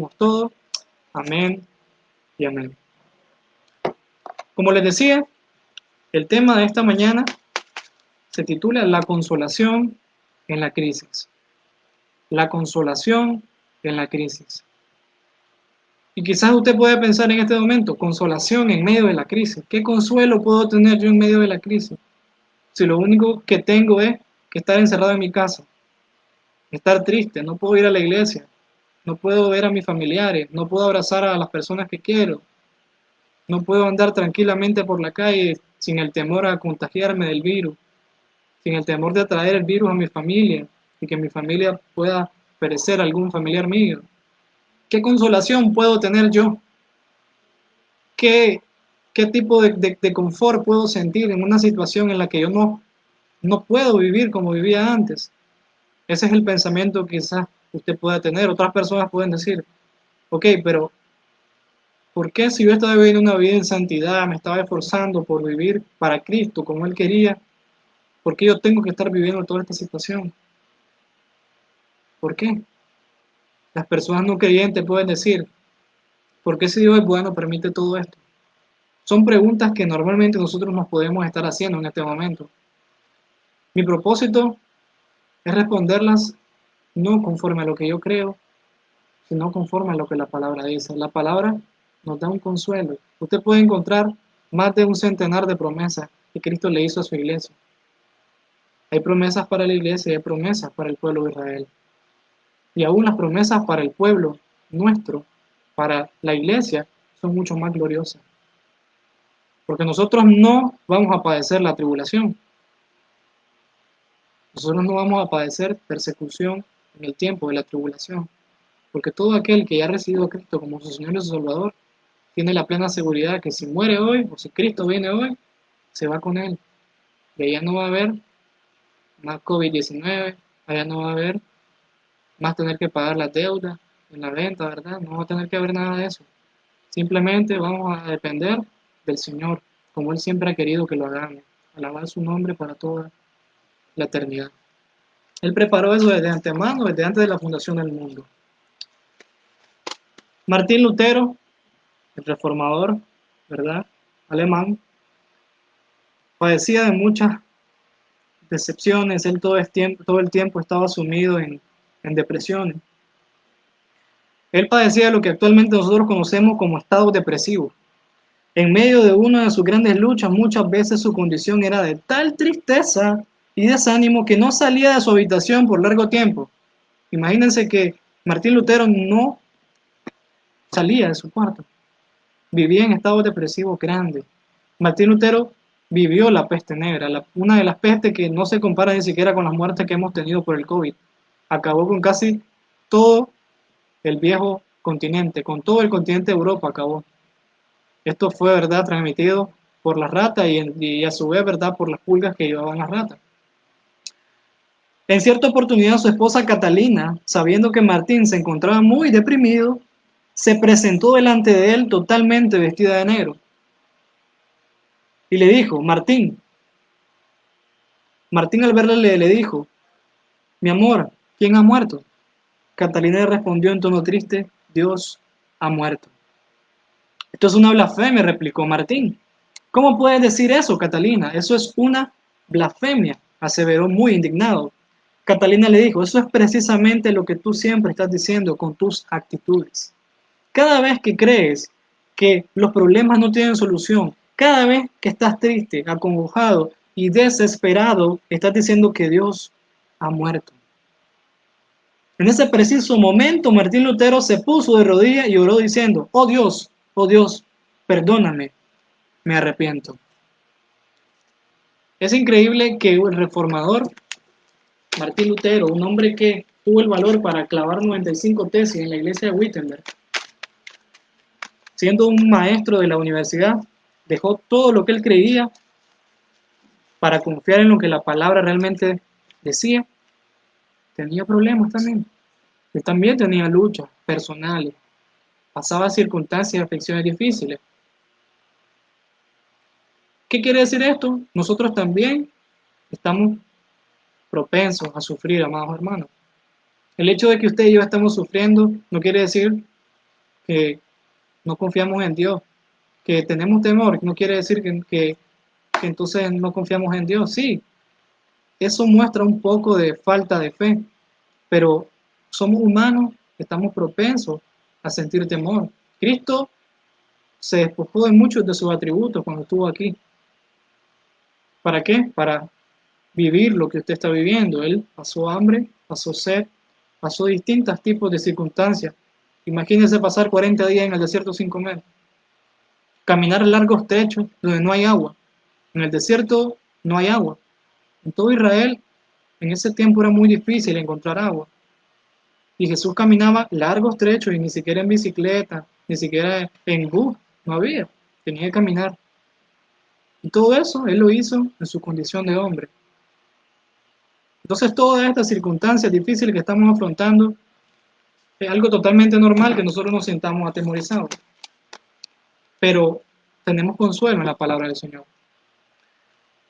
todo. Amén y amén. Como les decía, el tema de esta mañana se titula La consolación en la crisis. La consolación en la crisis. Y quizás usted puede pensar en este momento, consolación en medio de la crisis. ¿Qué consuelo puedo tener yo en medio de la crisis? Si lo único que tengo es que estar encerrado en mi casa, estar triste, no puedo ir a la iglesia, no puedo ver a mis familiares, no puedo abrazar a las personas que quiero, no puedo andar tranquilamente por la calle sin el temor a contagiarme del virus, sin el temor de atraer el virus a mi familia y que mi familia pueda perecer algún familiar mío. ¿Qué consolación puedo tener yo? ¿Qué tipo de confort puedo sentir en una situación en la que yo no puedo vivir como vivía antes? Ese es el pensamiento que quizás usted pueda tener. Otras personas pueden decir, ok, pero ¿por qué si yo estaba viviendo una vida en santidad, me estaba esforzando por vivir para Cristo como Él quería, por qué yo tengo que estar viviendo toda esta situación? ¿Por qué? Las personas no creyentes pueden decir, ¿por qué si Dios es bueno permite todo esto? Son preguntas que normalmente nosotros nos podemos estar haciendo en este momento. Mi propósito es responderlas no conforme a lo que yo creo, sino conforme a lo que la palabra dice. La palabra nos da un consuelo. Usted puede encontrar más de un centenar de promesas que Cristo le hizo a su iglesia. Hay promesas para la iglesia y hay promesas para el pueblo de Israel. Y aún las promesas para el pueblo nuestro, para la iglesia, son mucho más gloriosas. Porque nosotros no vamos a padecer la tribulación. Nosotros no vamos a padecer persecución en el tiempo de la tribulación. Porque todo aquel que ya ha recibido a Cristo como su Señor y su Salvador, tiene la plena seguridad que si muere hoy o si Cristo viene hoy, se va con Él. Y allá no va a haber más COVID-19, allá no va a haber más tener que pagar la deuda en la venta, ¿verdad? No va a tener que haber nada de eso. Simplemente vamos a depender del Señor, como Él siempre ha querido que lo hagamos. Alabar su nombre para toda la eternidad. Él preparó eso desde antemano, desde antes de la fundación del mundo. Martín Lutero, el reformador, ¿verdad? Alemán, padecía de muchas decepciones, él todo el tiempo estaba sumido en depresiones. Él padecía de lo que actualmente nosotros conocemos como estado depresivo. En medio de una de sus grandes luchas, muchas veces su condición era de tal tristeza y desánimo que no salía de su habitación por largo tiempo. Imagínense que Martín Lutero no salía de su cuarto, vivía en estado depresivo grande. Martín Lutero vivió la peste negra, una de las pestes que no se compara ni siquiera con las muertes que hemos tenido por el COVID. Acabó con casi todo el viejo continente, con todo el continente de Europa acabó. Esto fue, ¿verdad?, transmitido por las ratas y a su vez, ¿verdad?, por las pulgas que llevaban las ratas. En cierta oportunidad, su esposa Catalina, sabiendo que Martín se encontraba muy deprimido, se presentó delante de él totalmente vestida de negro. Y le dijo, Martín al verle le dijo, mi amor, ¿quién ha muerto? Catalina le respondió en tono triste, Dios ha muerto. Esto es una blasfemia, replicó Martín. ¿Cómo puedes decir eso, Catalina? Eso es una blasfemia, aseveró muy indignado. Catalina le dijo, eso es precisamente lo que tú siempre estás diciendo con tus actitudes. Cada vez que crees que los problemas no tienen solución, cada vez que estás triste, acongojado y desesperado, estás diciendo que Dios ha muerto. En ese preciso momento, Martín Lutero se puso de rodillas y oró diciendo, oh Dios, perdóname, me arrepiento. Es increíble que el reformador Martín Lutero, un hombre que tuvo el valor para clavar 95 tesis en la iglesia de Wittenberg, siendo un maestro de la universidad, dejó todo lo que él creía para confiar en lo que la palabra realmente decía. Tenía problemas también. Él también tenía luchas personales, pasaba circunstancias y aflicciones difíciles. ¿Qué quiere decir esto? Nosotros también estamos propensos a sufrir, amados hermanos. El hecho de que usted y yo estemos sufriendo no quiere decir que no confiamos en Dios, que tenemos temor, no quiere decir que entonces no confiamos en Dios. Sí, eso muestra un poco de falta de fe, pero somos humanos, estamos propensos a sentir temor. Cristo se despojó de muchos de sus atributos cuando estuvo aquí. ¿Para qué? Para vivir lo que usted está viviendo. Él pasó hambre, pasó sed, pasó distintos tipos de circunstancias. Imagínese pasar 40 días en el desierto sin comer, caminar largos trechos donde no hay agua. En el desierto no hay agua. En todo Israel, en ese tiempo era muy difícil encontrar agua. Y Jesús caminaba largos trechos y ni siquiera en bicicleta, ni siquiera en bus, no había. Tenía que caminar. Y todo eso Él lo hizo en su condición de hombre. Entonces todas estas circunstancias difíciles que estamos afrontando es algo totalmente normal que nosotros nos sintamos atemorizados. Pero tenemos consuelo en la palabra del Señor.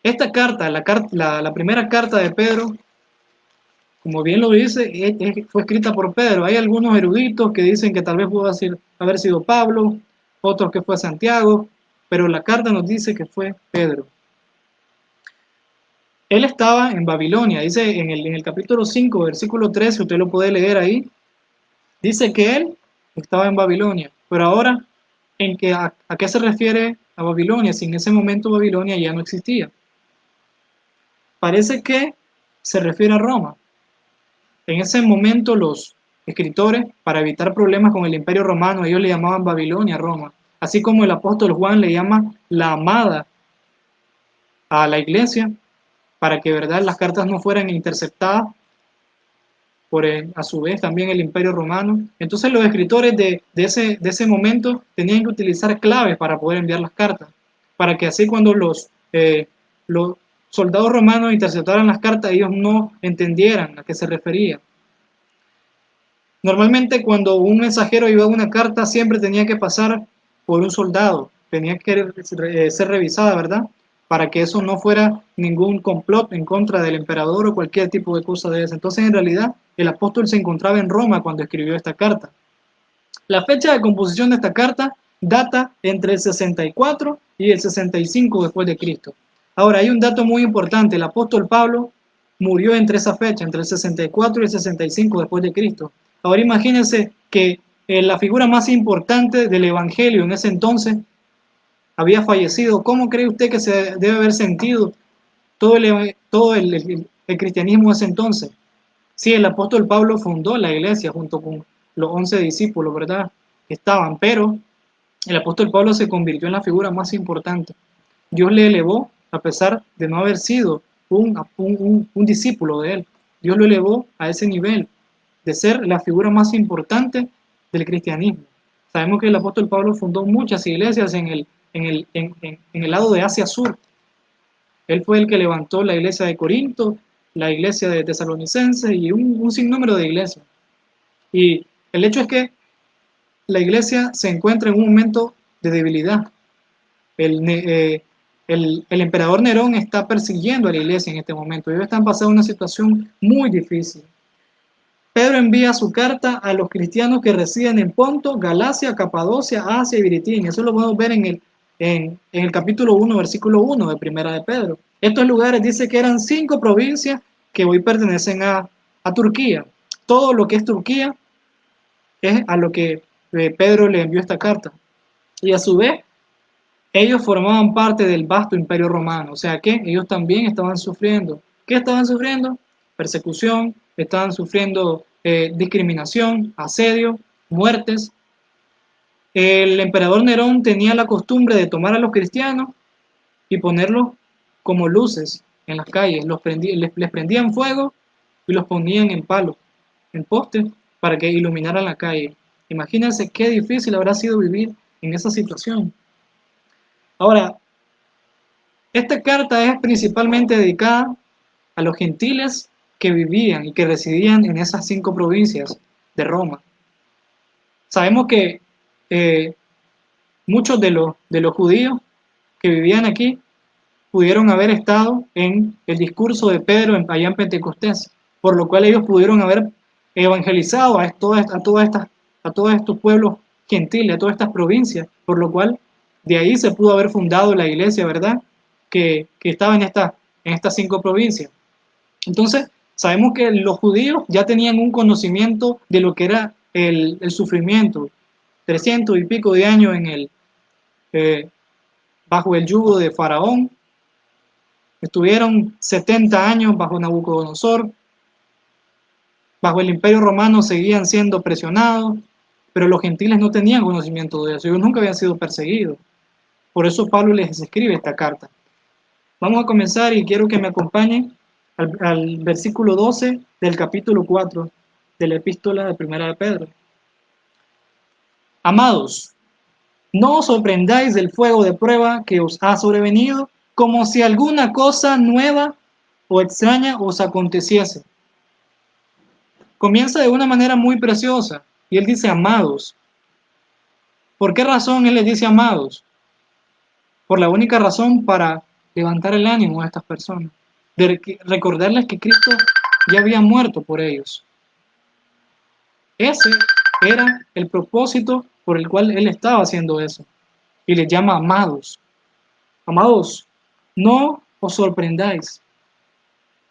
Esta carta, la primera carta de Pedro, como bien lo dice, fue escrita por Pedro. Hay algunos eruditos que dicen que tal vez pudo haber sido Pablo, otros que fue Santiago, pero la carta nos dice que fue Pedro. Él estaba en Babilonia, dice en el capítulo 5, versículo 13, usted lo puede leer ahí, dice que él estaba en Babilonia, pero ahora, ¿a qué se refiere a Babilonia? Si en ese momento Babilonia ya no existía. Parece que se refiere a Roma. En ese momento los escritores, para evitar problemas con el Imperio Romano, ellos le llamaban Babilonia a Roma, así como el apóstol Juan le llama la amada a la iglesia, para que verdad las cartas no fueran interceptadas por a su vez también el Imperio Romano. Entonces los escritores de ese momento tenían que utilizar claves para poder enviar las cartas, para que así cuando los soldados romanos interceptaran las cartas, ellos no entendieran a qué se refería. Normalmente cuando un mensajero llevaba una carta siempre tenía que pasar por un soldado, tenía que ser revisada, ¿verdad? Para que eso no fuera ningún complot en contra del emperador o cualquier tipo de cosa de eso. Entonces en realidad el apóstol se encontraba en Roma cuando escribió esta carta. La fecha de composición de esta carta data entre el 64 y el 65 después de Cristo. Ahora hay un dato muy importante, el apóstol Pablo murió entre esa fecha, entre el 64 y el 65 después de Cristo. Ahora imagínense que la figura más importante del Evangelio en ese entonces había fallecido. ¿Cómo cree usted que se debe haber sentido todo el cristianismo en ese entonces? Sí, el apóstol Pablo fundó la iglesia junto con los 11 discípulos, ¿verdad? Que estaban, pero el apóstol Pablo se convirtió en la figura más importante. Dios le elevó a pesar de no haber sido un discípulo de él. Dios lo elevó a ese nivel de ser la figura más importante del cristianismo. Sabemos que el apóstol Pablo fundó muchas iglesias en el lado de Asia Sur. Él fue el que levantó la iglesia de Corinto, la iglesia de Tesalonicenses y un sinnúmero de iglesias. Y el hecho es que la iglesia se encuentra en un momento de debilidad. El emperador Nerón está persiguiendo a la iglesia en este momento. Ellos están pasando una situación muy difícil. Pedro envía su carta a los cristianos que residen en Ponto, Galacia, Capadocia, Asia y Bitinia. Eso lo podemos ver en el capítulo 1, versículo 1 de Primera de Pedro. Estos lugares dice que eran 5 provincias que hoy pertenecen a Turquía. Todo lo que es Turquía es a lo que Pedro le envió esta carta. Y a su vez, ellos formaban parte del vasto imperio romano. O sea que ellos también estaban sufriendo. ¿Qué estaban sufriendo? Persecución, estaban sufriendo discriminación, asedio, muertes. El emperador Nerón tenía la costumbre de tomar a los cristianos y ponerlos como luces en las calles. Les prendían fuego y los ponían en palos, en postes, para que iluminaran la calle. Imagínense qué difícil habrá sido vivir en esa situación. Ahora, esta carta es principalmente dedicada a los gentiles que vivían y que residían en esas 5 provincias de Roma. Sabemos que muchos de los judíos que vivían aquí pudieron haber estado en el discurso de Pedro allá en Pentecostés, por lo cual ellos pudieron haber evangelizado a todos estos pueblos gentiles, a todas estas provincias, por lo cual de ahí se pudo haber fundado la iglesia, ¿verdad? Que estaba en estas 5 provincias. Entonces, sabemos que los judíos ya tenían un conocimiento de lo que era el sufrimiento, 300 y pico de años eh, bajo el yugo de Faraón, estuvieron 70 años bajo Nabucodonosor, bajo el Imperio Romano seguían siendo presionados, pero los gentiles no tenían conocimiento de eso, ellos nunca habían sido perseguidos. Por eso Pablo les escribe esta carta. Vamos a comenzar y quiero que me acompañen al versículo 12 del capítulo 4 de la epístola de Primera de Pedro. Amados, no os sorprendáis del fuego de prueba que os ha sobrevenido, como si alguna cosa nueva o extraña os aconteciese. Comienza de una manera muy preciosa, y él dice amados. ¿Por qué razón él les dice amados? Por la única razón para levantar el ánimo a estas personas, de recordarles que Cristo ya había muerto por ellos. Ese era el propósito por el cual él estaba haciendo eso. Y les llama amados. Amados, no os sorprendáis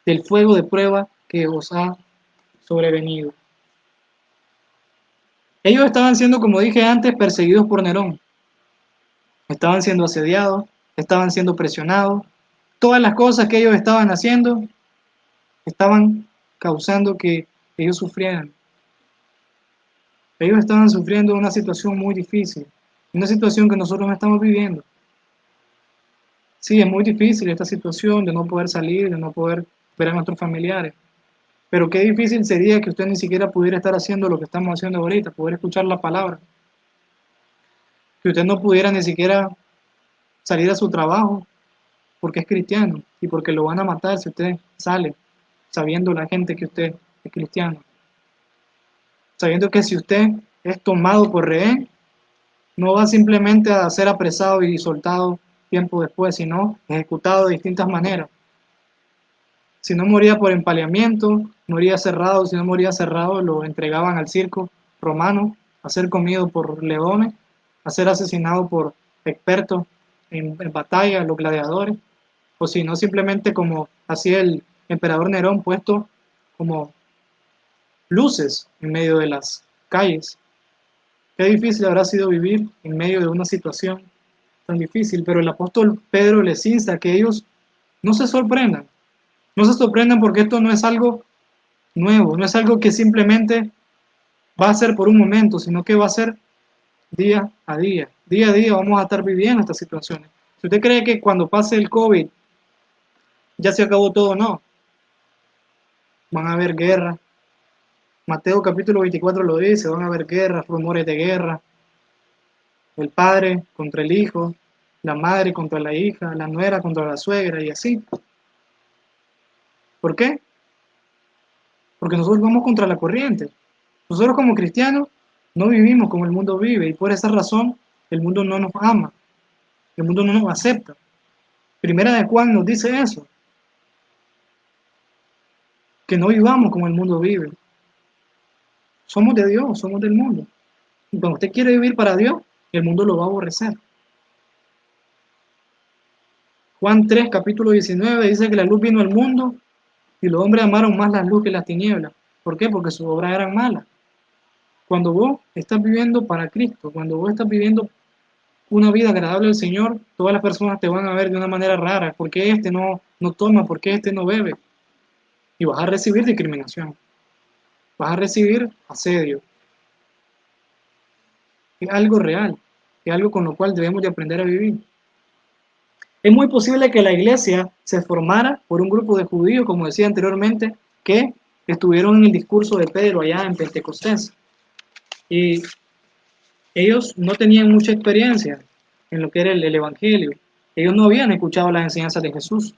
del fuego de prueba que os ha sobrevenido. Ellos estaban siendo, como dije antes, perseguidos por Nerón. Estaban siendo asediados, estaban siendo presionados. Todas las cosas que ellos estaban haciendo estaban causando que ellos sufrieran. Ellos estaban sufriendo una situación muy difícil, una situación que nosotros no estamos viviendo. Sí, es muy difícil esta situación de no poder salir, de no poder ver a nuestros familiares. Pero qué difícil sería que usted ni siquiera pudiera estar haciendo lo que estamos haciendo ahorita, poder escuchar la palabra. Que usted no pudiera ni siquiera salir a su trabajo porque es cristiano y porque lo van a matar si usted sale, sabiendo la gente que usted es cristiano. Sabiendo que si usted es tomado por rehén, no va simplemente a ser apresado y soltado tiempo después, sino ejecutado de distintas maneras. Si no moría por empaleamiento, moría cerrado. Si no moría cerrado, lo entregaban al circo romano a ser comido por leones, a ser asesinado por expertos en batalla, los gladiadores, o si no, simplemente como hacía el emperador Nerón, puesto como luces en medio de las calles. Qué difícil habrá sido vivir en medio de una situación tan difícil, pero el apóstol Pedro les insta a que ellos no se sorprendan. No se sorprendan porque esto no es algo nuevo, no es algo que simplemente va a ser por un momento, sino que va a ser día a día. Día a día vamos a estar viviendo estas situaciones. Si usted cree que cuando pase el COVID ya se acabó todo, no. Van a haber guerras. Mateo capítulo 24 lo dice, van a haber guerras, rumores de guerra. El padre contra el hijo, la madre contra la hija, la nuera contra la suegra y así. ¿Por qué? Porque nosotros vamos contra la corriente. Nosotros como cristianos no vivimos como el mundo vive y por esa razón el mundo no nos ama, el mundo no nos acepta. Primera de Juan nos dice eso, que no vivamos como el mundo vive. Somos de Dios, somos del mundo. Y cuando usted quiere vivir para Dios, el mundo lo va a aborrecer. Juan 3, capítulo 19, dice que la luz vino al mundo y los hombres amaron más la luz que las tinieblas. ¿Por qué? Porque sus obras eran malas. Cuando vos estás viviendo para Cristo, cuando vos estás viviendo una vida agradable al Señor, todas las personas te van a ver de una manera rara. ¿Por qué este no toma? ¿Por qué este no bebe? Y vas a recibir discriminación. Vas a recibir asedio. Es algo real. Es algo con lo cual debemos de aprender a vivir. Es muy posible que la iglesia se formara por un grupo de judíos, como decía anteriormente, que estuvieron en el discurso de Pedro allá en Pentecostés. Y ellos no tenían mucha experiencia en lo que era el Evangelio. Ellos no habían escuchado las enseñanzas de Jesús.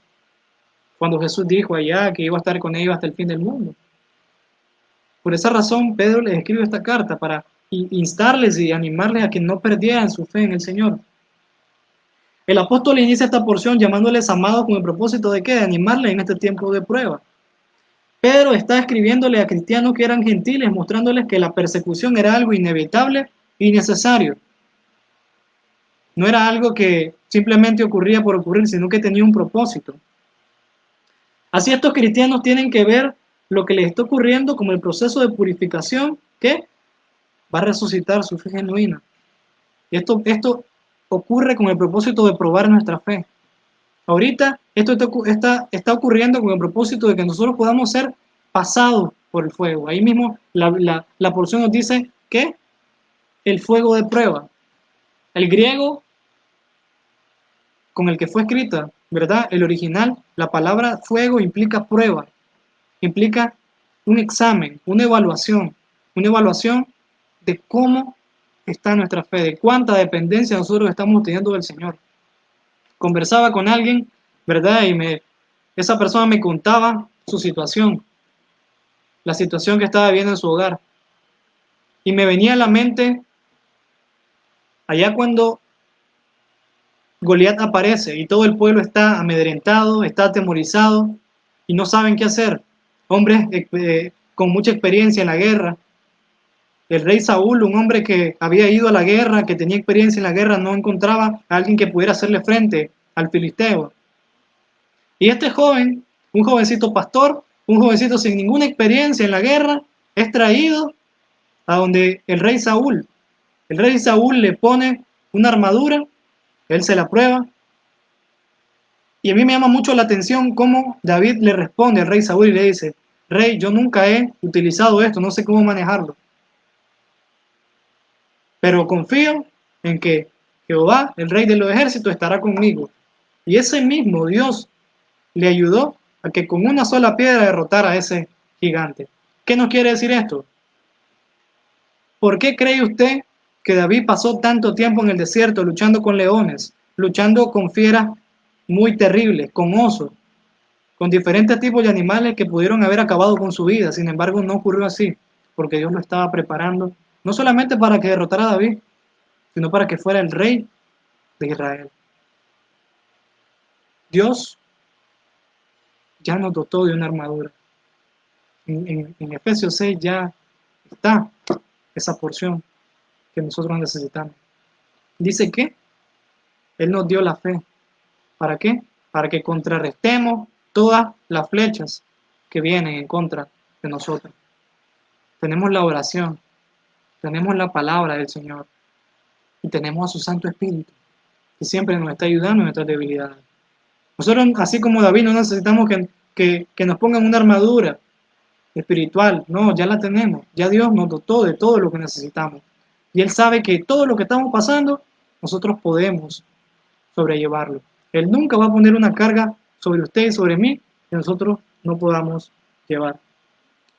Cuando Jesús dijo allá que iba a estar con ellos hasta el fin del mundo. Por esa razón, Pedro les escribe esta carta para instarles y animarles a que no perdieran su fe en el Señor. El apóstol inicia esta porción llamándoles amados con el propósito de ¿qué? De animarles en este tiempo de prueba. Pedro está escribiéndole a cristianos que eran gentiles, mostrándoles que la persecución era algo inevitable y necesario. No era algo que simplemente ocurría por ocurrir, sino que tenía un propósito. Así estos cristianos tienen que ver lo que les está ocurriendo como el proceso de purificación que va a resucitar su fe genuina. Y esto ocurre con el propósito de probar nuestra fe. Ahorita esto está ocurriendo con el propósito de que nosotros podamos ser pasados por el fuego. Ahí mismo la porción nos dice que el fuego de prueba. El griego con el que fue escrita, ¿verdad? El original, la palabra fuego implica prueba, implica un examen, una evaluación de cómo está nuestra fe, de cuánta dependencia nosotros estamos teniendo del Señor. Conversaba con alguien, ¿verdad? Esa persona me contaba su situación, la situación que estaba viviendo en su hogar. Y me venía a la mente, allá cuando Goliat aparece y todo el pueblo está amedrentado, está atemorizado y no saben qué hacer. Hombres con mucha experiencia en la guerra. El rey Saúl, un hombre que había ido a la guerra, que tenía experiencia en la guerra, no encontraba a alguien que pudiera hacerle frente al filisteo. Y este joven, un jovencito pastor, un jovencito sin ninguna experiencia en la guerra, es traído a donde el rey Saúl. El rey Saúl le pone una armadura, él se la prueba. Y a mí me llama mucho la atención cómo David le responde al rey Saúl y le dice: Rey, yo nunca he utilizado esto, no sé cómo manejarlo. Pero confío en que Jehová, el rey de los ejércitos, estará conmigo. Y ese mismo Dios le ayudó a que con una sola piedra derrotara a ese gigante. ¿Qué nos quiere decir esto? ¿Por qué cree usted que David pasó tanto tiempo en el desierto luchando con leones, luchando con fieras muy terribles, con osos, con diferentes tipos de animales que pudieron haber acabado con su vida? Sin embargo, no ocurrió así, porque Dios lo estaba preparando, no solamente para que derrotara a David, sino para que fuera el rey de Israel. Dios ya nos dotó de una armadura. En Efesios 6 ya está esa porción que nosotros necesitamos. Dice que Él nos dio la fe. ¿Para qué? Para que contrarrestemos todas las flechas que vienen en contra de nosotros. Tenemos la oración, tenemos la palabra del Señor y tenemos a su Santo Espíritu, que siempre nos está ayudando en nuestras debilidades. Nosotros, así como David, no necesitamos que nos pongan una armadura espiritual. No, ya la tenemos. Ya Dios nos dotó de todo lo que necesitamos. Y Él sabe que todo lo que estamos pasando, nosotros podemos sobrellevarlo. Él nunca va a poner una carga sobre usted y sobre mí que nosotros no podamos llevar.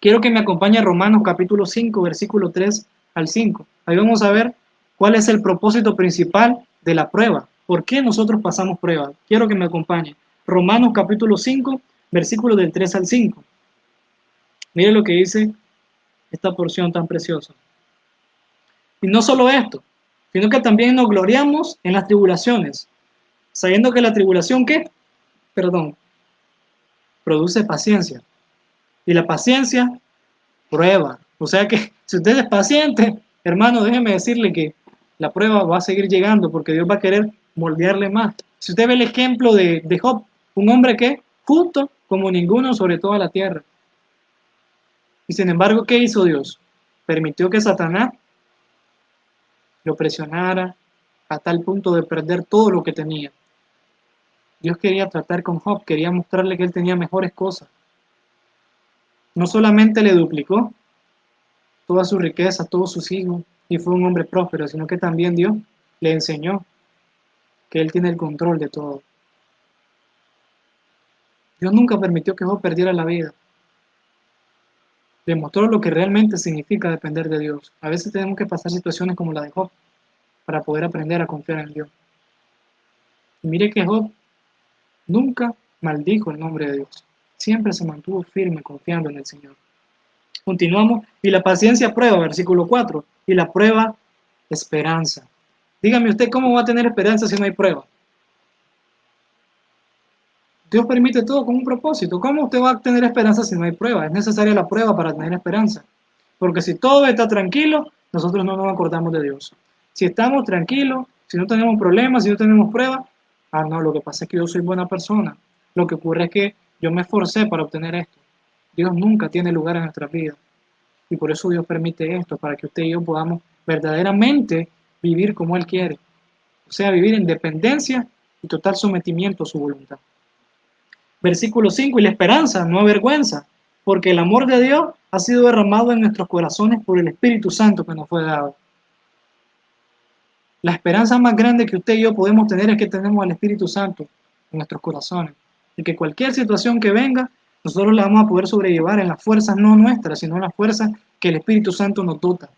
Quiero que me acompañe a Romanos capítulo 5, versículo 3 al 5. Ahí vamos a ver cuál es el propósito principal de la prueba. ¿Por qué nosotros pasamos pruebas? Quiero que me acompañe. Romanos capítulo 5, versículo del 3 al 5. Mire lo que dice esta porción tan preciosa. Y no solo esto, sino que también nos gloriamos en las tribulaciones, sabiendo que la tribulación, ¿qué? Perdón, produce paciencia. Y la paciencia, prueba. O sea que si usted es paciente, hermano, déjeme decirle que la prueba va a seguir llegando porque Dios va a querer moldearle más. Si usted ve el ejemplo de Job, un hombre que justo como ninguno sobre toda la tierra. Y sin embargo, ¿qué hizo Dios? Permitió que Satanás lo presionara a tal punto de perder todo lo que tenía. Dios quería tratar con Job, quería mostrarle que él tenía mejores cosas. No solamente le duplicó toda su riqueza, todos sus hijos, y fue un hombre próspero, sino que también Dios le enseñó que él tiene el control de todo. Dios nunca permitió que Job perdiera la vida. Demostró lo que realmente significa depender de Dios. A veces tenemos que pasar situaciones como la de Job para poder aprender a confiar en Dios. Y mire que Job nunca maldijo el nombre de Dios. Siempre se mantuvo firme confiando en el Señor. Continuamos. Y la paciencia prueba, versículo 4. Y la prueba, esperanza. Dígame usted, ¿cómo va a tener esperanza si no hay prueba? Dios permite todo con un propósito. ¿Cómo usted va a tener esperanza si no hay prueba? Es necesaria la prueba para tener esperanza. Porque si todo está tranquilo, nosotros no nos acordamos de Dios. Si estamos tranquilos, si no tenemos problemas, si no tenemos pruebas, no, lo que pasa es que yo soy buena persona. Lo que ocurre es que yo me esforcé para obtener esto. Dios nunca tiene lugar en nuestras vidas. Y por eso Dios permite esto, para que usted y yo podamos verdaderamente vivir como Él quiere. O sea, vivir en dependencia y total sometimiento a su voluntad. Versículo 5, y la esperanza no avergüenza, porque el amor de Dios ha sido derramado en nuestros corazones por el Espíritu Santo que nos fue dado. La esperanza más grande que usted y yo podemos tener es que tenemos al Espíritu Santo en nuestros corazones. Y que cualquier situación que venga, nosotros la vamos a poder sobrellevar en las fuerzas no nuestras, sino en las fuerzas que el Espíritu Santo nos dota,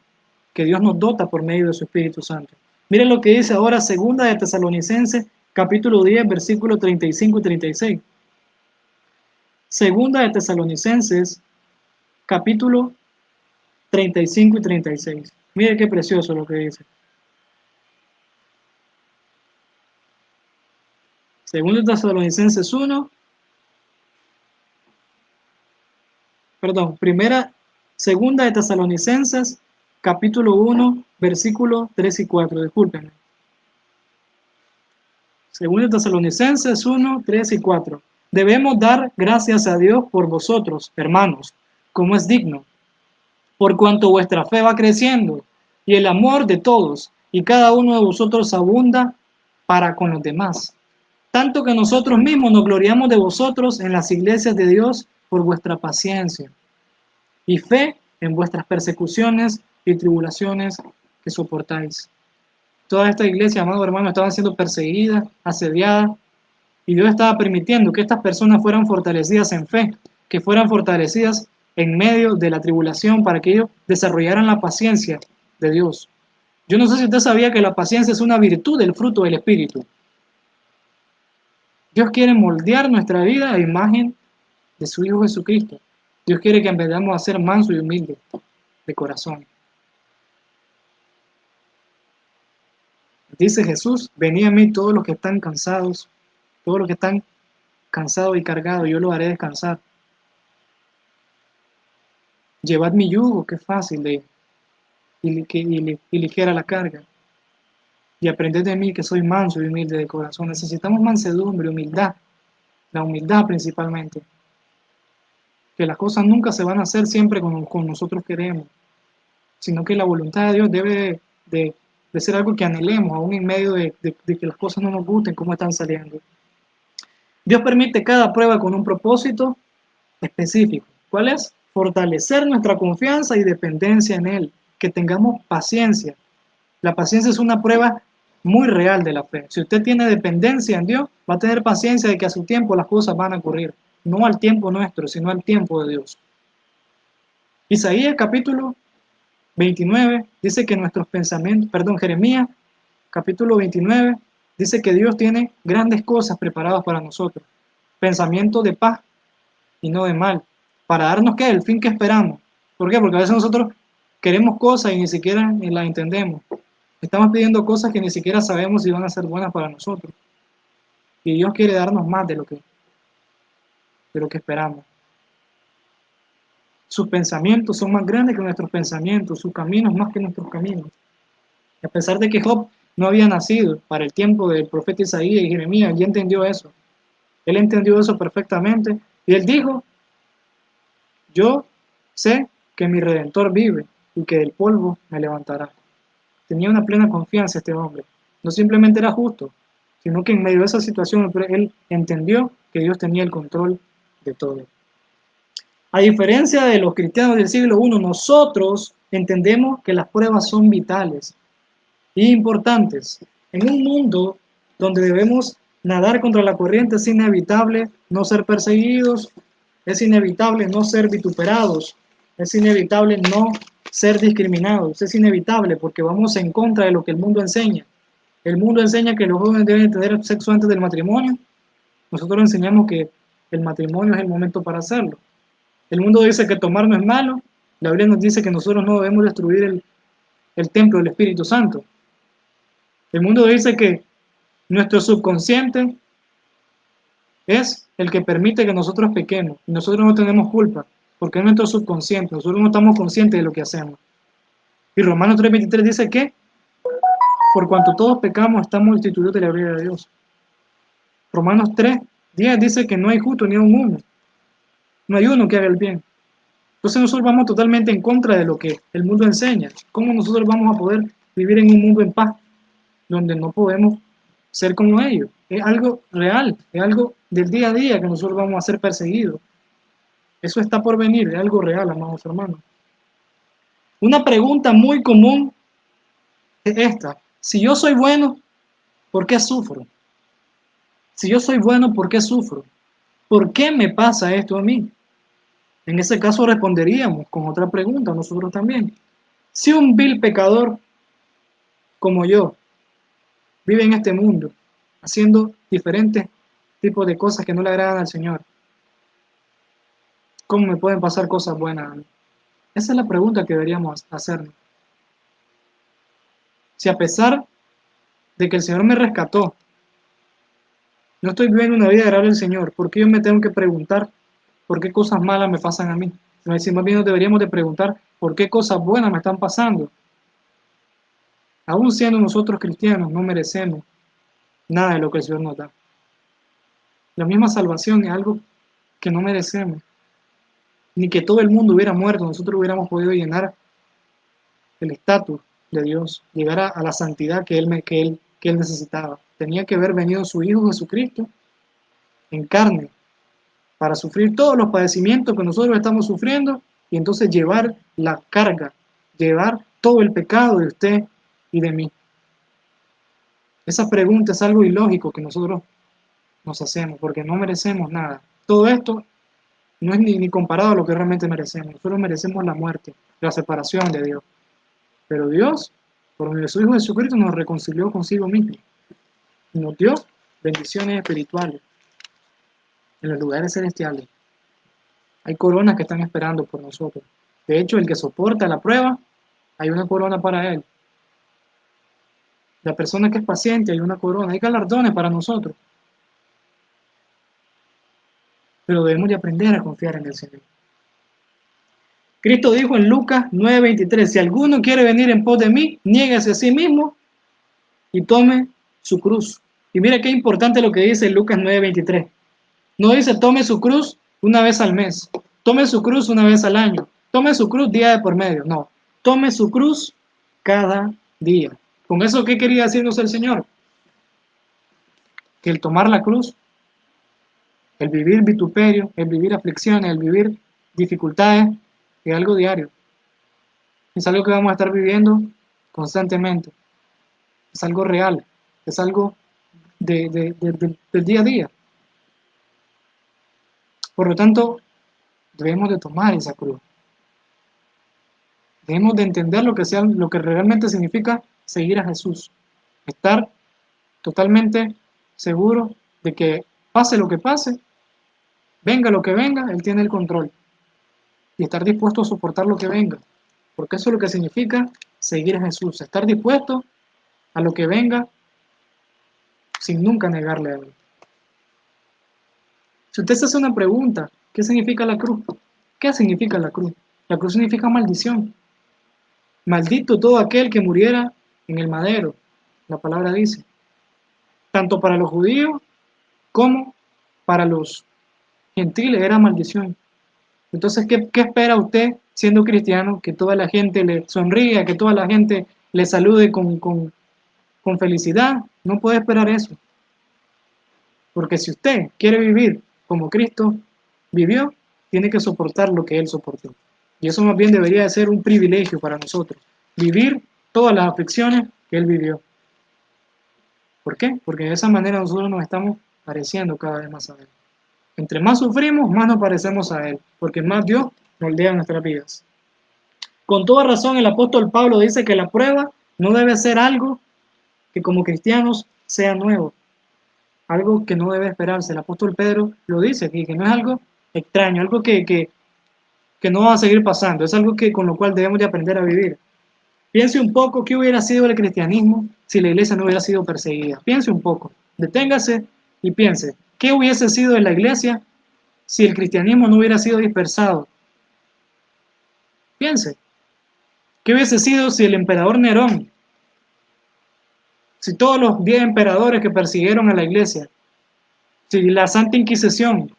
que Dios nos dota por medio de su Espíritu Santo. Miren lo que dice ahora segunda de Tesalonicenses, capítulo 10, versículos 35 y 36. Segunda de Tesalonicenses, capítulo 35 y 36. Mire qué precioso lo que dice. Segunda de Tesalonicenses 1, segunda de Tesalonicenses, capítulo 1, versículos 3 y 4, discúlpenme. Segunda de Tesalonicenses 1, 3 y 4. Debemos dar gracias a Dios por vosotros, hermanos, como es digno, por cuanto vuestra fe va creciendo y el amor de todos y cada uno de vosotros abunda para con los demás. Tanto que nosotros mismos nos gloriamos de vosotros en las iglesias de Dios por vuestra paciencia y fe en vuestras persecuciones y tribulaciones que soportáis. Toda esta iglesia, amados hermanos, estaban siendo perseguidas, asediadas, y Dios estaba permitiendo que estas personas fueran fortalecidas en fe, que fueran fortalecidas en medio de la tribulación para que ellos desarrollaran la paciencia de Dios. Yo no sé si usted sabía que la paciencia es una virtud del fruto del Espíritu. Dios quiere moldear nuestra vida a imagen de su Hijo Jesucristo. Dios quiere que empecemos a ser mansos y humildes de corazón. Dice Jesús, venid a mí todos los que están cansados, todos los que están cansados y cargados, yo los haré descansar. Llevad mi yugo, que es fácil y ligera la carga. Y aprended de mí, que soy manso y humilde de corazón. Necesitamos mansedumbre, humildad, la humildad principalmente. Que las cosas nunca se van a hacer siempre como nosotros queremos, sino que la voluntad de Dios debe de ser algo que anhelemos, aún en medio de que las cosas no nos gusten, cómo están saliendo. Dios permite cada prueba con un propósito específico. ¿Cuál es? Fortalecer nuestra confianza y dependencia en Él, que tengamos paciencia. La paciencia es una prueba muy real de la fe. Si usted tiene dependencia en Dios, va a tener paciencia de que a su tiempo las cosas van a ocurrir, no al tiempo nuestro, sino al tiempo de Dios. Isaías capítulo 29 dice que nuestros pensamientos, Jeremías capítulo 29 dice que Dios tiene grandes cosas preparadas para nosotros, pensamientos de paz y no de mal, para darnos ¿qué? El fin que esperamos. ¿Por qué? Porque a veces nosotros queremos cosas y ni siquiera las entendemos. Estamos pidiendo cosas que ni siquiera sabemos si van a ser buenas para nosotros. Y Dios quiere darnos más de lo que esperamos. Sus pensamientos son más grandes que nuestros pensamientos, sus caminos más que nuestros caminos. Y a pesar de que Job no había nacido para el tiempo del profeta Isaías y Jeremías, él entendió eso. Él entendió eso perfectamente. Y él dijo, yo sé que mi Redentor vive y que del polvo me levantará. Tenía una plena confianza este hombre. No simplemente era justo, sino que en medio de esa situación él entendió que Dios tenía el control de todo. A diferencia de los cristianos del siglo I, nosotros entendemos que las pruebas son vitales e importantes. En un mundo donde debemos nadar contra la corriente, es inevitable no ser perseguidos, es inevitable no ser vituperados, es inevitable no ser discriminados, es inevitable porque vamos en contra de lo que el mundo enseña. El mundo enseña que los jóvenes deben tener sexo antes del matrimonio. Nosotros enseñamos que el matrimonio es el momento para hacerlo. El mundo dice que tomar no es malo. La Biblia nos dice que nosotros no debemos destruir el templo del Espíritu Santo. El mundo dice que nuestro subconsciente es el que permite que nosotros pequemos. Y nosotros no tenemos culpa, porque es nuestro subconsciente. Nosotros no estamos conscientes de lo que hacemos. Y Romanos 3:23 dice que, por cuanto todos pecamos, estamos destituidos de la gloria de Dios. Romanos 3:10 dice que no hay justo ni un uno. No hay uno que haga el bien. Entonces nosotros vamos totalmente en contra de lo que el mundo enseña. ¿Cómo nosotros vamos a poder vivir en un mundo en paz, donde no podemos ser como ellos? Es algo real, es algo del día a día que nosotros vamos a ser perseguidos. Eso está por venir, es algo real, amados hermanos. Una pregunta muy común es esta: si yo soy bueno, ¿por qué sufro? Si yo soy bueno, ¿por qué sufro? ¿Por qué me pasa esto a mí? En ese caso responderíamos con otra pregunta nosotros también. Si un vil pecador como yo vive en este mundo, haciendo diferentes tipos de cosas que no le agradan al Señor, ¿cómo me pueden pasar cosas buenas a mí? Esa es la pregunta que deberíamos hacernos. Si a pesar de que el Señor me rescató, no estoy viviendo una vida agradable al Señor, ¿por qué yo me tengo que preguntar por qué cosas malas me pasan a mí? Si más bien nos deberíamos de preguntar por qué cosas buenas me están pasando. Aún siendo nosotros cristianos, no merecemos nada de lo que el Señor nos da. La misma salvación es algo que no merecemos. Ni que todo el mundo hubiera muerto, nosotros hubiéramos podido llenar el estatus de Dios, llegar a la santidad que él necesitaba. Tenía que haber venido su Hijo Jesucristo en carne para sufrir todos los padecimientos que nosotros estamos sufriendo y entonces llevar la carga, llevar todo el pecado de usted y de mí. Esa pregunta es algo ilógico que nosotros nos hacemos porque no merecemos nada. Todo esto no es ni comparado a lo que realmente merecemos. Nosotros merecemos la muerte, la separación de Dios. Pero Dios, por medio de su Hijo Jesucristo, nos reconcilió consigo mismo y nos dio bendiciones espirituales en los lugares celestiales. Hay coronas que están esperando por nosotros. De hecho, el que soporta la prueba, hay una corona para él. La persona que es paciente, hay una corona. Hay galardones para nosotros. Pero debemos de aprender a confiar en el Señor. Cristo dijo en Lucas 9:23, si alguno quiere venir en pos de mí, niéguese a sí mismo y tome su cruz. Y mira qué importante lo que dice Lucas 9:23. No dice tome su cruz una vez al mes, tome su cruz una vez al año, tome su cruz día de por medio. No, tome su cruz cada día. ¿Con eso qué quería decirnos el Señor? Que el tomar la cruz, el vivir vituperio, el vivir aflicciones, el vivir dificultades, es algo diario. Es algo que vamos a estar viviendo constantemente. Es algo real. Es algo del día a día. Por lo tanto, debemos de tomar esa cruz. Debemos de entender lo que realmente significa seguir a Jesús. Estar totalmente seguro de que pase lo que pase, venga lo que venga, Él tiene el control. Y estar dispuesto a soportar lo que venga. Porque eso es lo que significa seguir a Jesús. Estar dispuesto a lo que venga sin nunca negarle a Él. Si usted se hace una pregunta, ¿qué significa la cruz? ¿Qué significa la cruz? La cruz significa maldición. Maldito todo aquel que muriera en el madero, la palabra dice. Tanto para los judíos como para los gentiles era maldición. Entonces, ¿qué espera usted siendo cristiano? Que toda la gente le sonría, que toda la gente le salude con felicidad. No puede esperar eso. Porque si usted quiere vivir como Cristo vivió, tiene que soportar lo que Él soportó. Y eso más bien debería de ser un privilegio para nosotros. Vivir todas las aflicciones que Él vivió. ¿Por qué? Porque de esa manera nosotros nos estamos pareciendo cada vez más a Él. Entre más sufrimos, más nos parecemos a Él, porque más Dios moldea nuestras vidas. Con toda razón, el apóstol Pablo dice que la prueba no debe ser algo que como cristianos sea nuevo, algo que no debe esperarse. El apóstol Pedro lo dice aquí, que no es algo extraño, algo que no va a seguir pasando, es algo con lo cual debemos de aprender a vivir. Piense un poco qué hubiera sido el cristianismo si la iglesia no hubiera sido perseguida. Piense un poco, deténgase y piense, ¿qué hubiese sido de la iglesia si el cristianismo no hubiera sido dispersado? Piense, ¿Qué hubiese sido si el emperador Nerón, si todos los 10 emperadores que persiguieron a la iglesia, si la Santa Inquisición,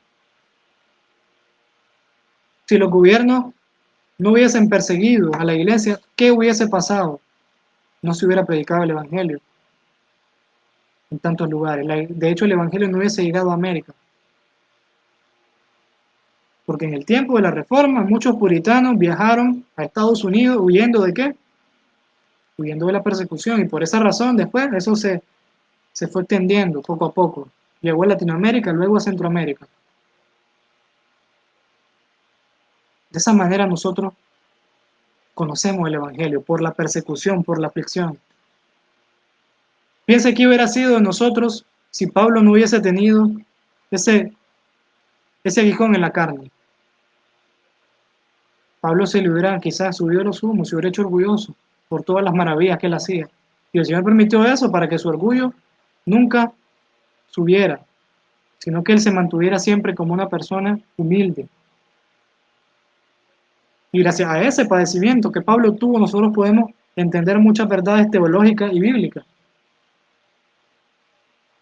si los gobiernos no hubiesen perseguido a la iglesia, ¿qué hubiese pasado? No se hubiera predicado el Evangelio en tantos lugares. De hecho, el Evangelio no hubiese llegado a América. Porque en el tiempo de la Reforma, muchos puritanos viajaron a Estados Unidos huyendo de ¿qué? Huyendo de la persecución. Y por esa razón, después, eso se fue extendiendo poco a poco. Llegó a Latinoamérica, luego a Centroamérica. De esa manera nosotros conocemos el Evangelio, por la persecución, por la aflicción. Piensa que hubiera sido de nosotros si Pablo no hubiese tenido ese aguijón en la carne. Pablo se le hubiera quizás subido los humos, se hubiera hecho orgulloso por todas las maravillas que él hacía. Y el Señor permitió eso para que su orgullo nunca subiera, sino que él se mantuviera siempre como una persona humilde. Y gracias a ese padecimiento que Pablo tuvo, nosotros podemos entender muchas verdades teológicas y bíblicas.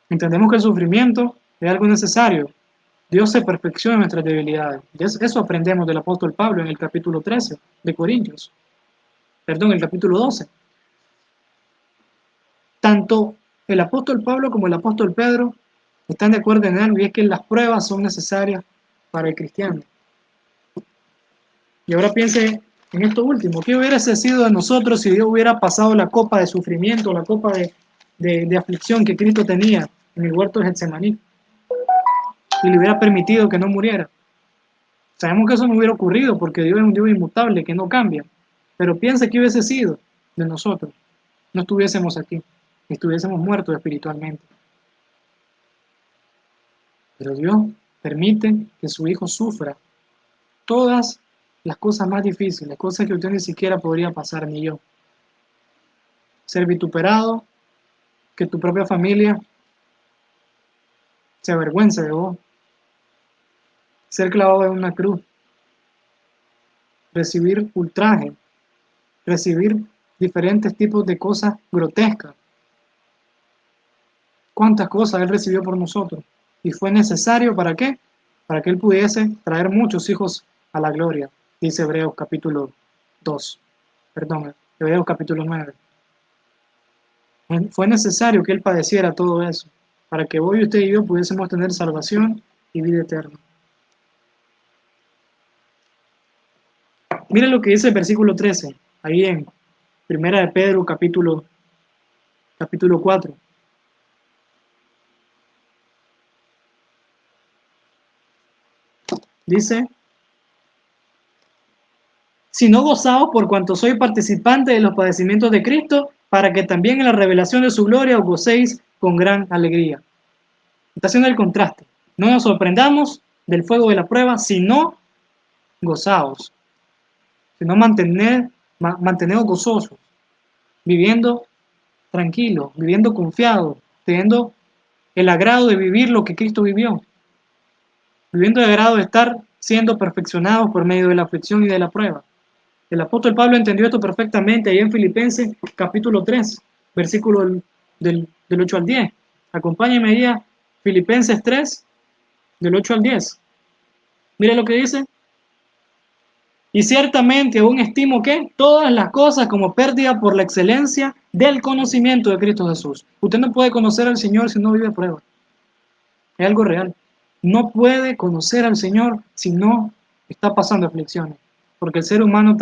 Entendemos que el sufrimiento es algo necesario. Dios se perfecciona en nuestras debilidades. Eso aprendemos del apóstol Pablo en el capítulo 13 de Corintios. Perdón, el capítulo 12. Tanto el apóstol Pablo como el apóstol Pedro están de acuerdo en algo, y es que las pruebas son necesarias para el cristiano. Y ahora piense en esto último. ¿Qué hubiese sido de nosotros si Dios hubiera pasado la copa de sufrimiento, la copa de aflicción que Cristo tenía en el huerto de Getsemaní y le hubiera permitido que no muriera? Sabemos que eso no hubiera ocurrido porque Dios es un Dios inmutable que no cambia. Pero piensa qué hubiese sido de nosotros. No estuviésemos aquí, estuviésemos muertos espiritualmente. Pero Dios permite que su Hijo sufra todas las cosas más difíciles, cosas que usted ni siquiera podría pasar, ni yo. Ser vituperado, que tu propia familia se avergüence de vos, ser clavado en una cruz, recibir ultraje, recibir diferentes tipos de cosas grotescas. ¿Cuántas cosas Él recibió por nosotros? Y fue necesario, ¿para qué? Para que Él pudiese traer muchos hijos a la gloria, dice Hebreos capítulo 2, perdón, Hebreos capítulo 9. Fue necesario que Él padeciera todo eso, para que hoy usted y yo pudiésemos tener salvación y vida eterna. Mire lo que dice el versículo 13, ahí en Primera de Pedro capítulo 4. Dice, sino gozaos por cuanto soy participante de los padecimientos de Cristo, para que también en la revelación de su gloria os gocéis con gran alegría. Está haciendo el contraste. No nos sorprendamos del fuego de la prueba, sino gozaos, sino manteneos gozosos, viviendo tranquilos, viviendo confiados, teniendo el agrado de vivir lo que Cristo vivió, viviendo el agrado de estar siendo perfeccionados por medio de la aflicción y de la prueba. El apóstol Pablo entendió esto perfectamente ahí en Filipenses capítulo 3, versículo del 8 al 10. Acompáñenme ahí a Filipenses 3, del 8 al 10. Mire lo que dice. Y ciertamente aún estimo que todas las cosas como pérdida por la excelencia del conocimiento de Cristo Jesús. Usted no puede conocer al Señor si no vive prueba. Es algo real. No puede conocer al Señor si no está pasando aflicciones. Porque el ser humano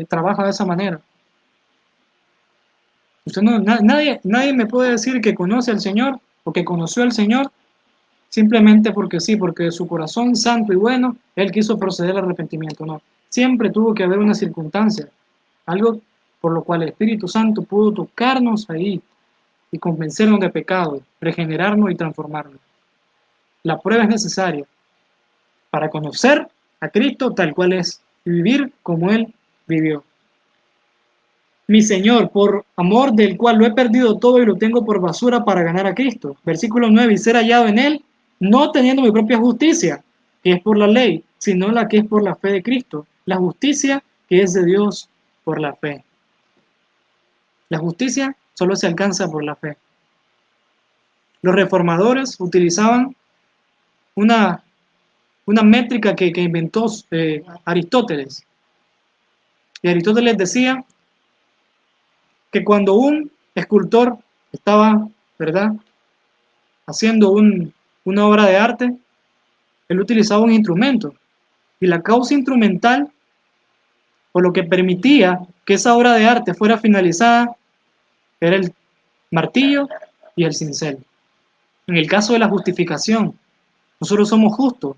trabaja de esa manera. Nadie me puede decir que conoce al Señor o que conoció al Señor simplemente porque sí, porque de su corazón santo y bueno, Él quiso proceder al arrepentimiento. No, siempre tuvo que haber una circunstancia, algo por lo cual el Espíritu Santo pudo tocarnos ahí y convencernos de pecado, regenerarnos y transformarnos. La prueba es necesaria para conocer a Cristo tal cual es y vivir como Él vivió. Mi Señor, por amor del cual lo he perdido todo y lo tengo por basura para ganar a Cristo. Versículo 9, y ser hallado en Él, no teniendo mi propia justicia, que es por la ley, sino la que es por la fe de Cristo. La justicia que es de Dios por la fe. La justicia solo se alcanza por la fe. Los reformadores utilizaban una, una métrica que inventó Aristóteles. Y Aristóteles decía que cuando un escultor estaba, ¿verdad?, haciendo una obra de arte, él utilizaba un instrumento. Y la causa instrumental, o lo que permitía que esa obra de arte fuera finalizada, era el martillo y el cincel. En el caso de la justificación, nosotros somos justos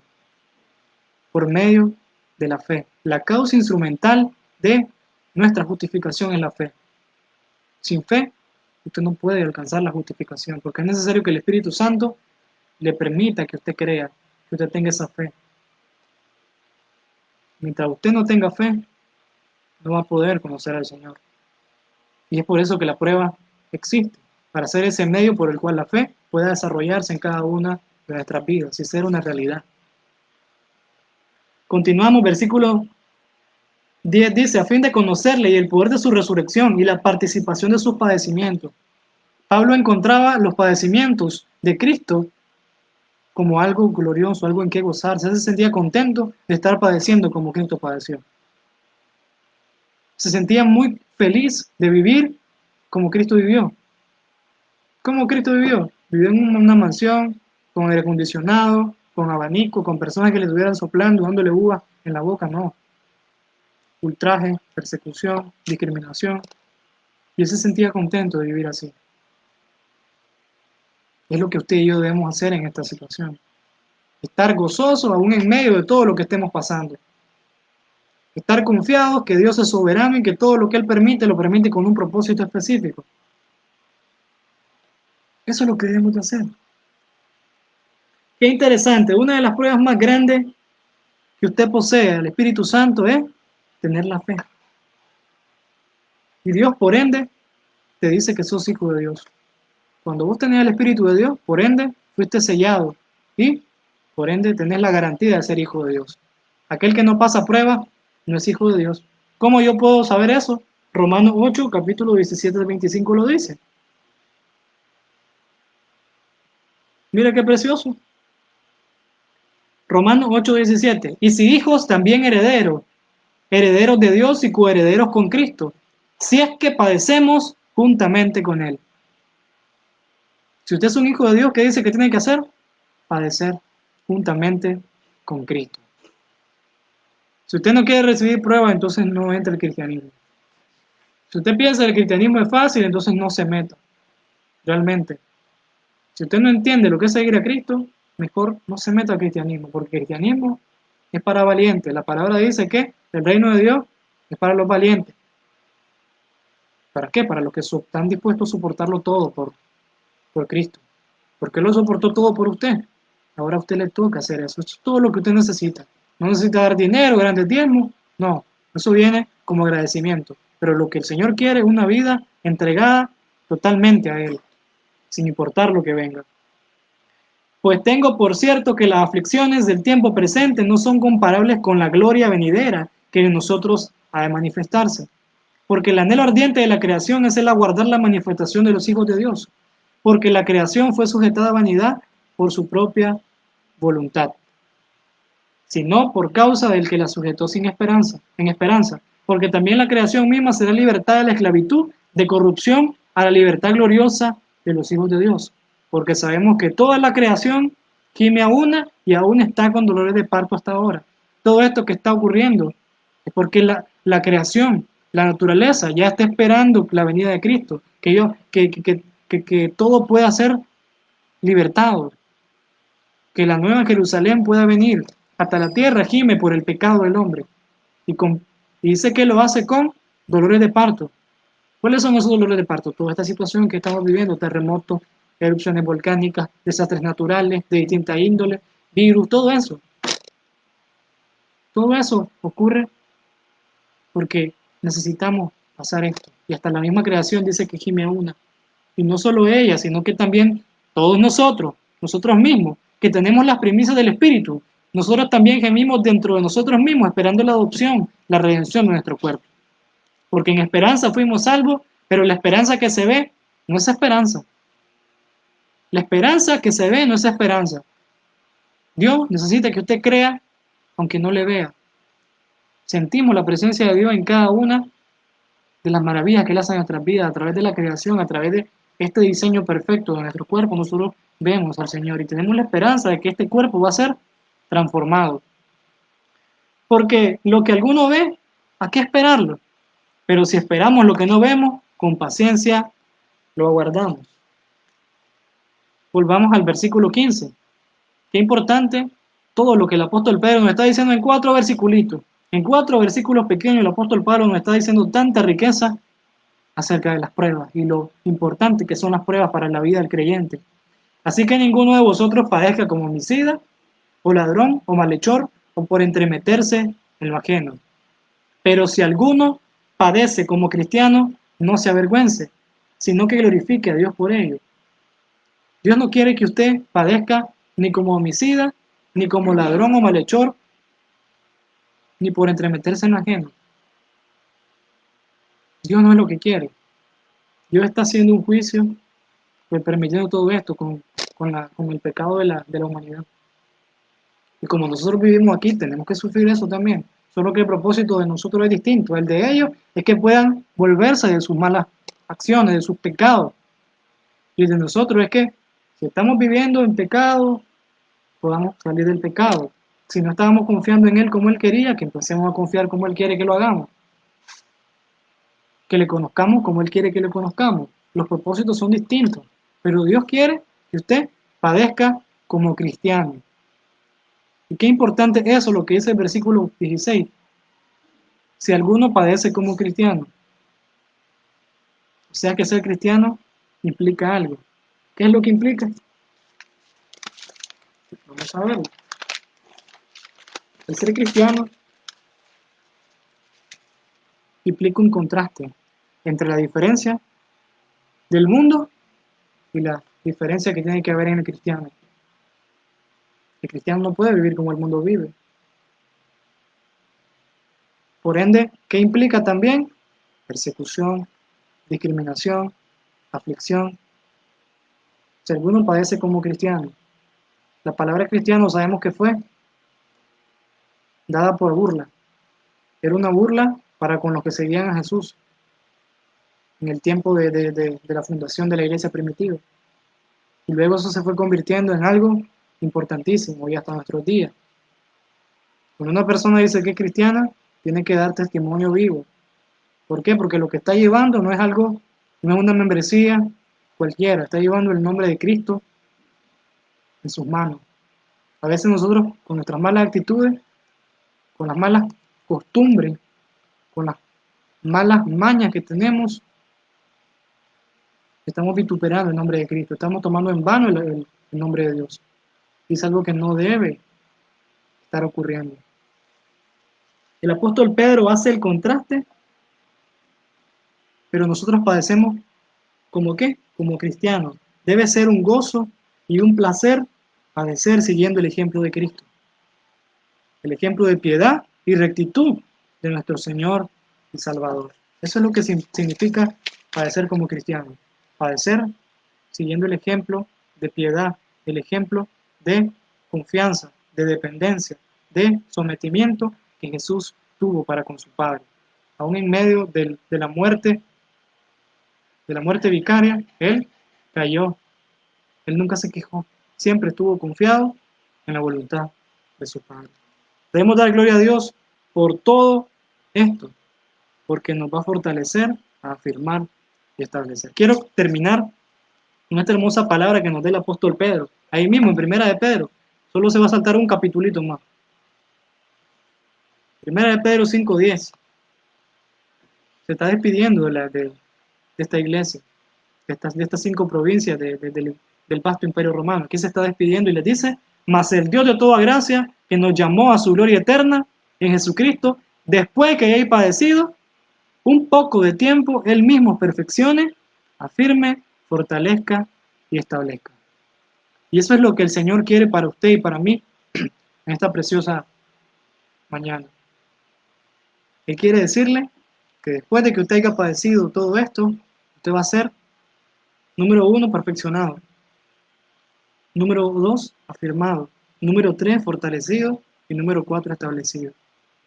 por medio de la fe. La causa instrumental de nuestra justificación es la fe. Sin fe, usted no puede alcanzar la justificación, porque es necesario que el Espíritu Santo le permita que usted crea, que usted tenga esa fe. Mientras usted no tenga fe, no va a poder conocer al Señor. Y es por eso que la prueba existe, para ser ese medio por el cual la fe pueda desarrollarse en cada una de nuestras vidas y ser una realidad. Continuamos, versículo 10 dice, a fin de conocerle y el poder de su resurrección y la participación de sus padecimientos. Pablo encontraba los padecimientos de Cristo como algo glorioso, algo en que gozarse. Él se sentía contento de estar padeciendo como Cristo padeció. Se sentía muy feliz de vivir como Cristo vivió. ¿Cómo Cristo vivió? Vivió en una mansión, con aire acondicionado, con abanico, con personas que le estuvieran soplando, dándole uva en la boca, no. Ultraje, persecución, discriminación. Y él se sentía contento de vivir así. Es lo que usted y yo debemos hacer en esta situación. Estar gozosos aún en medio de todo lo que estemos pasando. Estar confiados que Dios es soberano y que todo lo que Él permite, lo permite con un propósito específico. Eso es lo que debemos de hacer. Qué interesante, una de las pruebas más grandes que usted posee al Espíritu Santo es tener la fe. Y Dios, por ende, te dice que sos hijo de Dios. Cuando vos tenés el Espíritu de Dios, por ende, fuiste sellado. Y, por ende, tenés la garantía de ser hijo de Dios. Aquel que no pasa prueba, no es hijo de Dios. ¿Cómo yo puedo saber eso? Romanos 8, capítulo 17 al 25 lo dice. Mira qué precioso. Romanos 8, 17. Y si hijos, también herederos, herederos de Dios y coherederos con Cristo, si es que padecemos juntamente con Él. Si usted es un hijo de Dios, ¿qué dice que tiene que hacer? Padecer juntamente con Cristo. Si usted no quiere recibir pruebas, entonces no entre al cristianismo. Si usted piensa que el cristianismo es fácil, entonces no se meta. Realmente. Si usted no entiende lo que es seguir a Cristo, mejor no se meta al cristianismo, porque el cristianismo es para valientes. La palabra dice que el reino de Dios es para los valientes. ¿Para qué? Para los que están dispuestos a soportarlo todo por Cristo. Porque Él lo soportó todo por usted. Ahora a usted le toca hacer eso. Eso es todo lo que usted necesita. No necesita dar dinero, grandes diezmos. No, eso viene como agradecimiento. Pero lo que el Señor quiere es una vida entregada totalmente a Él, sin importar lo que venga. Pues tengo por cierto que las aflicciones del tiempo presente no son comparables con la gloria venidera que en nosotros ha de manifestarse. Porque el anhelo ardiente de la creación es el aguardar la manifestación de los hijos de Dios. Porque la creación fue sujetada a vanidad por su propia voluntad, sino por causa del que la sujetó sin esperanza, en esperanza. Porque también la creación misma será libertada de la esclavitud, de corrupción, a la libertad gloriosa de los hijos de Dios. Porque sabemos que toda la creación gime a una y aún está con dolores de parto hasta ahora. Todo esto que está ocurriendo es porque la creación, la naturaleza, ya está esperando la venida de Cristo, que todo pueda ser libertado, que la nueva Jerusalén pueda venir. Hasta la tierra gime por el pecado del hombre. Y dice que lo hace con dolores de parto. ¿Cuáles son esos dolores de parto? Toda esta situación que estamos viviendo, terremotos, erupciones volcánicas, desastres naturales de distinta índole, virus, todo eso. Todo eso ocurre porque necesitamos pasar esto. Y hasta la misma creación dice que gime a una. Y no solo ella, sino que también todos nosotros mismos, que tenemos las primicias del Espíritu, nosotros también gemimos dentro de nosotros mismos, esperando la adopción, la redención de nuestro cuerpo. Porque en esperanza fuimos salvos, Pero la esperanza que se ve no es esperanza. La esperanza que se ve no es esperanza. Dios necesita que usted crea aunque no le vea. Sentimos la presencia de Dios en cada una de las maravillas que Él hace en nuestras vidas, a través de la creación, a través de este diseño perfecto de nuestro cuerpo. Nosotros vemos al Señor y tenemos la esperanza de que este cuerpo va a ser transformado. Porque lo que alguno ve, ¿a qué esperarlo? Pero si esperamos lo que no vemos, con paciencia lo aguardamos. Volvamos al versículo 15. Qué importante todo lo que el apóstol Pedro nos está diciendo en 4 versiculitos. En 4 versículos pequeños el apóstol Pablo nos está diciendo tanta riqueza acerca de las pruebas y lo importante que son las pruebas para la vida del creyente. Así que ninguno de vosotros padezca como homicida, o ladrón, o malhechor, o por entremeterse en lo ajeno. Pero si alguno padece como cristiano, no se avergüence, sino que glorifique a Dios por ello. Dios no quiere que usted padezca ni como homicida, ni como ladrón o malhechor, ni por entremeterse en lo ajeno. Dios no es lo que quiere. Dios está haciendo un juicio, pues permitiendo todo esto con el pecado de la humanidad. Y como nosotros vivimos aquí, tenemos que sufrir eso también. Solo que el propósito de nosotros es distinto. El de ellos es que puedan volverse de sus malas acciones, de sus pecados. Y el de nosotros es que, si estamos viviendo en pecado, podamos salir del pecado. Si no estábamos confiando en Él como Él quería, que empecemos a confiar como Él quiere que lo hagamos. Que le conozcamos como Él quiere que le conozcamos. Los propósitos son distintos. Pero Dios quiere que usted padezca como cristiano. Y qué importante es eso, lo que dice el versículo 16. Si alguno padece como cristiano. O sea que ser cristiano implica algo. ¿Qué es lo que implica? Vamos a verlo. El ser cristiano implica un contraste entre la diferencia del mundo y la diferencia que tiene que haber en el cristiano. El cristiano no puede vivir como el mundo vive. Por ende, ¿qué implica también? Persecución, discriminación, aflicción. Si alguno padece como cristiano, la palabra cristiano sabemos que fue dada por burla. Era una burla para con los que seguían a Jesús en el tiempo de la fundación de la iglesia primitiva. Y luego eso se fue convirtiendo en algo importantísimo y hasta nuestros días. Cuando una persona dice que es cristiana, tiene que dar testimonio vivo. ¿Por qué? Porque lo que está llevando no es algo, no es una membresía cualquiera, está llevando el nombre de Cristo en sus manos. A veces nosotros, con nuestras malas actitudes, con las malas costumbres, con las malas mañas que tenemos, estamos vituperando el nombre de Cristo, estamos tomando en vano el nombre de Dios. Y es algo que no debe estar ocurriendo. El apóstol Pedro hace el contraste, pero nosotros padecemos ¿como qué? Como cristianos. Debe ser un gozo y un placer padecer siguiendo el ejemplo de Cristo. El ejemplo de piedad y rectitud de nuestro Señor y Salvador. Eso es lo que significa padecer como cristiano. Padecer siguiendo el ejemplo de piedad, el ejemplo de confianza, de dependencia, de sometimiento que Jesús tuvo para con su Padre. Aún en medio de la muerte vicaria, Él cayó. Él nunca se quejó. Siempre estuvo confiado en la voluntad de su Padre. Debemos dar gloria a Dios por todo esto, porque nos va a fortalecer, a afirmar y establecer. Quiero terminar con esta hermosa palabra que nos da el apóstol Pedro. Ahí mismo, en Primera de Pedro. Solo se va a saltar un capitulito más. Primera de Pedro 5:10. Se está despidiendo de esta iglesia, de estas 5 provincias del vasto imperio romano. Aquí se está despidiendo y les dice: mas el Dios de toda gracia, que nos llamó a su gloria eterna en Jesucristo, después que hayáis padecido un poco de tiempo, Él mismo perfeccione, afirme, fortalezca y establezca. Y eso es lo que el Señor quiere para usted y para mí en esta preciosa mañana. Él quiere decirle que después de que usted haya padecido todo esto, usted va a ser, número 1, perfeccionado. Número 2, afirmado. Número 3, fortalecido. Y número 4, establecido.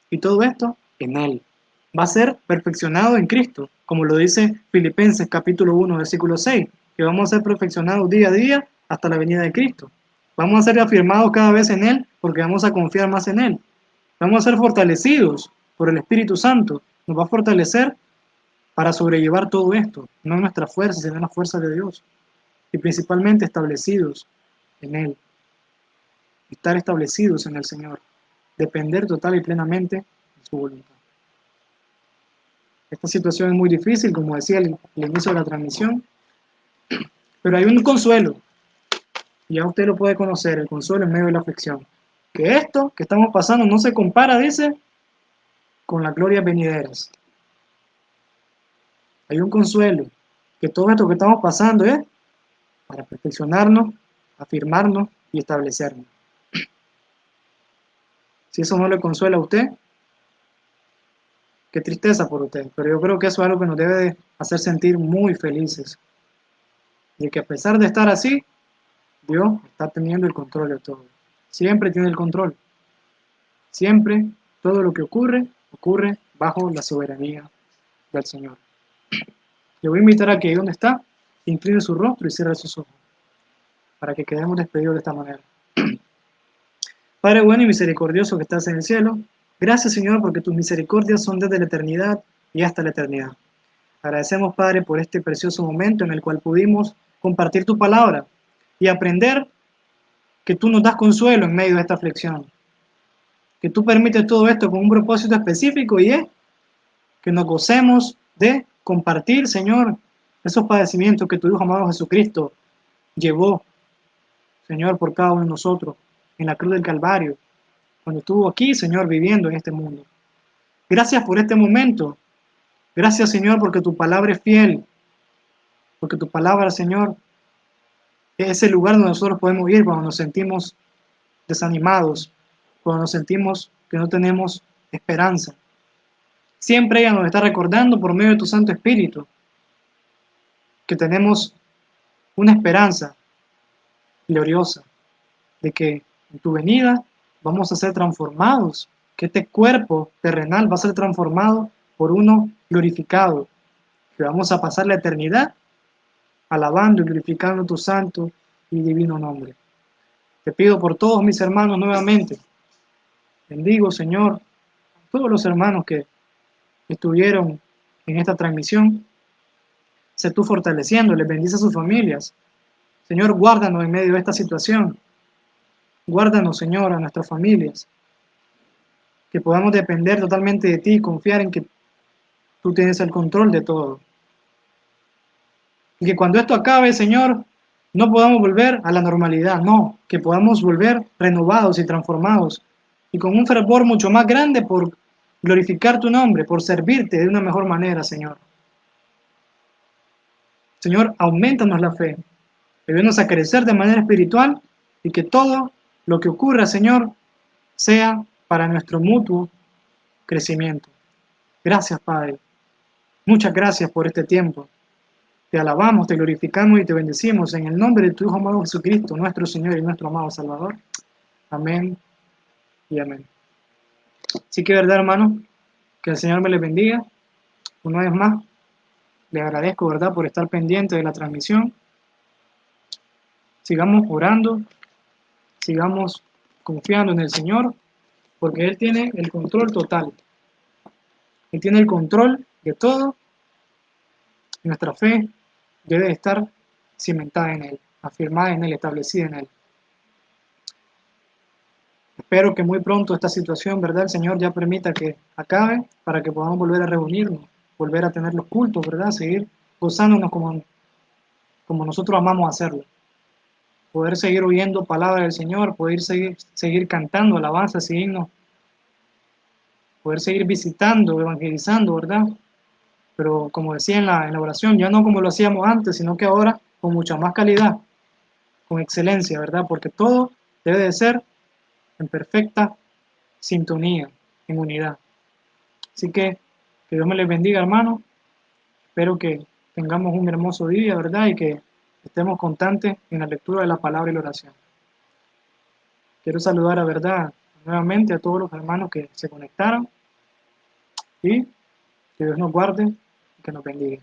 Y todo esto en Él. Va a ser perfeccionado en Cristo, como lo dice Filipenses capítulo 1, versículo 6, que vamos a ser perfeccionados día a día hasta la venida de Cristo. Vamos a ser afirmados cada vez en Él porque vamos a confiar más en Él. Vamos a ser fortalecidos por el Espíritu Santo. Nos va a fortalecer para sobrellevar todo esto, no nuestra fuerza, sino la fuerza de Dios. Y principalmente establecidos en Él. Estar establecidos en el Señor. Depender total y plenamente de su voluntad. Esta situación es muy difícil, como decía al inicio de la transmisión, pero hay un consuelo, y ya usted lo puede conocer, el consuelo en medio de la aflicción. Que esto que estamos pasando no se compara, dice, con las glorias venideras. Hay un consuelo, que todo esto que estamos pasando es para perfeccionarnos, afirmarnos y establecernos. Si eso no le consuela a usted, qué tristeza por usted, pero yo creo que eso es algo que nos debe de hacer sentir muy felices, de que a pesar de estar así, Dios está teniendo el control de todo. Siempre tiene el control. Siempre todo lo que ocurre, ocurre bajo la soberanía del Señor. Le voy a invitar a que ahí donde está, incline su rostro y cierre sus ojos, para que quedemos despedidos de esta manera. Padre bueno y misericordioso que estás en el cielo, gracias Señor porque tus misericordias son desde la eternidad y hasta la eternidad. Agradecemos Padre por este precioso momento en el cual pudimos compartir tu palabra y aprender que tú nos das consuelo en medio de esta aflicción. Que tú permites todo esto con un propósito específico y es que nos gocemos de compartir, Señor, esos padecimientos que tu Hijo amado Jesucristo llevó, Señor, por cada uno de nosotros en la cruz del Calvario, cuando estuvo aquí, Señor, viviendo en este mundo. Gracias por este momento. Gracias, Señor, porque tu palabra es fiel, porque tu palabra, Señor, es el lugar donde nosotros podemos ir cuando nos sentimos desanimados, cuando nos sentimos que no tenemos esperanza. Siempre ella nos está recordando por medio de tu Santo Espíritu que tenemos una esperanza gloriosa de que en tu venida vamos a ser transformados, que este cuerpo terrenal va a ser transformado por uno glorificado, que vamos a pasar la eternidad alabando y glorificando tu santo y divino nombre. Te pido por todos mis hermanos nuevamente. Bendigo, Señor, a todos los hermanos que estuvieron en esta transmisión. Sé tú fortaleciéndoles, bendice a sus familias. Señor, guárdanos en medio de esta situación. Guárdanos, Señor, a nuestras familias. Que podamos depender totalmente de ti y confiar en que tú tienes el control de todo. Y que cuando esto acabe, Señor, no podamos volver a la normalidad, no, que podamos volver renovados y transformados y con un fervor mucho más grande por glorificar tu nombre, por servirte de una mejor manera, Señor. Señor, aumentanos la fe, ayúdanos a crecer de manera espiritual y que todo lo que ocurra, Señor, sea para nuestro mutuo crecimiento. Gracias, Padre. Muchas gracias por este tiempo. Te alabamos, te glorificamos y te bendecimos en el nombre de tu Hijo amado Jesucristo, nuestro Señor y nuestro amado Salvador. Amén y amén. Así que, verdad, hermano, que el Señor me les bendiga. Una vez más, le agradezco, verdad, por estar pendiente de la transmisión. Sigamos orando, sigamos confiando en el Señor, porque Él tiene el control total. Él tiene el control de todo. Nuestra fe debe estar cimentada en Él, afirmada en Él, establecida en Él. Espero que muy pronto esta situación, ¿verdad? El Señor ya permita que acabe para que podamos volver a reunirnos, volver a tener los cultos, ¿verdad? Seguir gozándonos como nosotros amamos hacerlo. Poder seguir oyendo palabras del Señor, poder seguir cantando alabanzas y himnos, poder seguir visitando, evangelizando, ¿verdad? Pero como decía en la oración, ya no como lo hacíamos antes, sino que ahora con mucha más calidad, con excelencia, ¿verdad? Porque todo debe de ser en perfecta sintonía, en unidad. Así que Dios me les bendiga, hermano. Espero que tengamos un hermoso día, ¿verdad? Y que estemos constantes en la lectura de la palabra y la oración. Quiero saludar a verdad nuevamente a todos los hermanos que se conectaron y que Dios nos guarde y que nos bendiga.